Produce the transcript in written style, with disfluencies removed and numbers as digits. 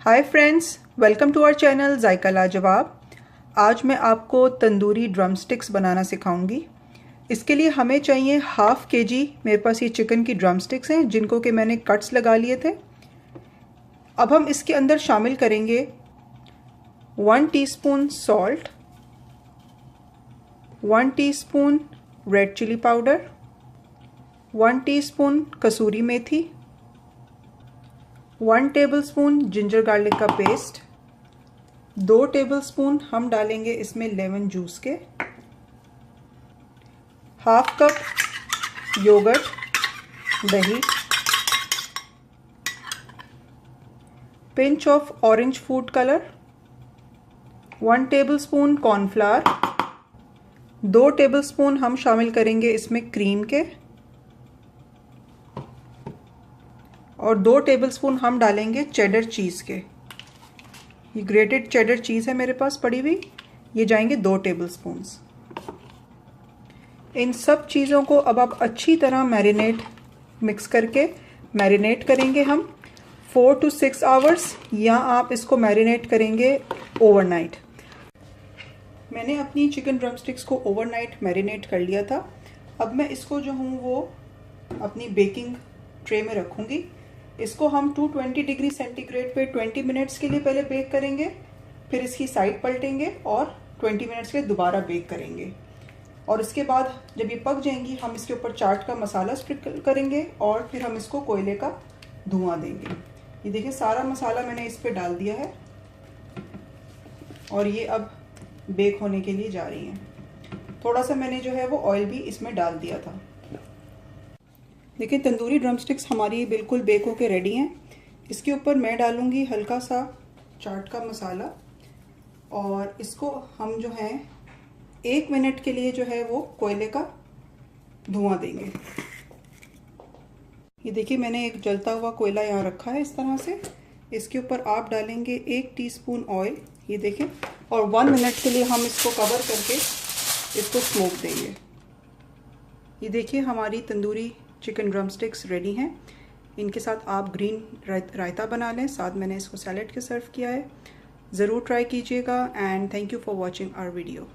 Hi friends, welcome to our channel Zaika Lajawab. आज मैं आपको तंदूरी ड्रम स्टिक्स बनाना सिखाऊंगी। इसके लिए हमें चाहिए हाफ केजी। मेरे पास ये चिकन की ड्रम स्टिक्स हैं जिनको कि मैंने कट्स लगा लिए थे। अब हम इसके अंदर शामिल करेंगे 1 teaspoon salt, 1 teaspoon red chilli powder, 1 teaspoon kasuri methi, 1 tablespoon ginger garlic का पेस्ट, 2 टेबलस्पून हम डालेंगे इसमें लेमन जूस के, हाफ कप योगर्ट दही, pinch of orange food colour, 1 tablespoon cornflour, 2 tablespoon हम शामिल करेंगे इसमें क्रीम के और 2 टेबलस्पून हम डालेंगे चेडर चीज़ के। ये ग्रेटेड चेडर चीज़ है मेरे पास पड़ी हुई, ये जाएंगे 2 टेबलस्पून्स। इन सब चीज़ों को अब आप अच्छी तरह मिक्स करके मैरिनेट करेंगे हम 4 to 6 आवर्स, या आप इसको मैरिनेट करेंगे ओवरनाइट। मैंने अपनी चिकन ड्रमस्टिक्स को ओवरनाइट मैरिनेट कर लिया था। अब मैं इसको जो हूँ वो अपनी बेकिंग ट्रे में रखूँगी। इसको हम 220 डिग्री सेंटीग्रेड पे 20 मिनट्स के लिए पहले बेक करेंगे, फिर इसकी साइड पलटेंगे और 20 मिनट्स के लिए दोबारा बेक करेंगे। और इसके बाद जब ये पक जाएंगी हम इसके ऊपर चाट का मसाला स्प्रिंकल करेंगे और फिर हम इसको कोयले का धुआं देंगे। ये देखिए सारा मसाला मैंने इस पर डाल दिया है और ये अब बेक होने के लिए जा रही हैं। थोड़ा सा मैंने जो है वो ऑयल भी इसमें डाल दिया था। देखिए तंदूरी ड्रमस्टिक्स हमारी बिल्कुल बेक होके रेडी हैं। इसके ऊपर मैं डालूंगी हल्का सा चाट का मसाला और इसको हम जो है 1 मिनट के लिए जो है वो कोयले का धुआं देंगे। ये देखिए मैंने एक जलता हुआ कोयला यहाँ रखा है इस तरह से। इसके ऊपर आप डालेंगे 1 टीस्पून ऑयल, ये देखें, और 1 मिनट के लिए हम इसको कवर करके इसको स्मोक देंगे। ये देखिए हमारी तंदूरी चिकन ड्रमस्टिक्स रेडी हैं। इनके साथ आप ग्रीन रायता बना लें, साथ मैंने इसको सैलेड के सर्व किया है। ज़रूर ट्राई कीजिएगा and thank you for watching our video.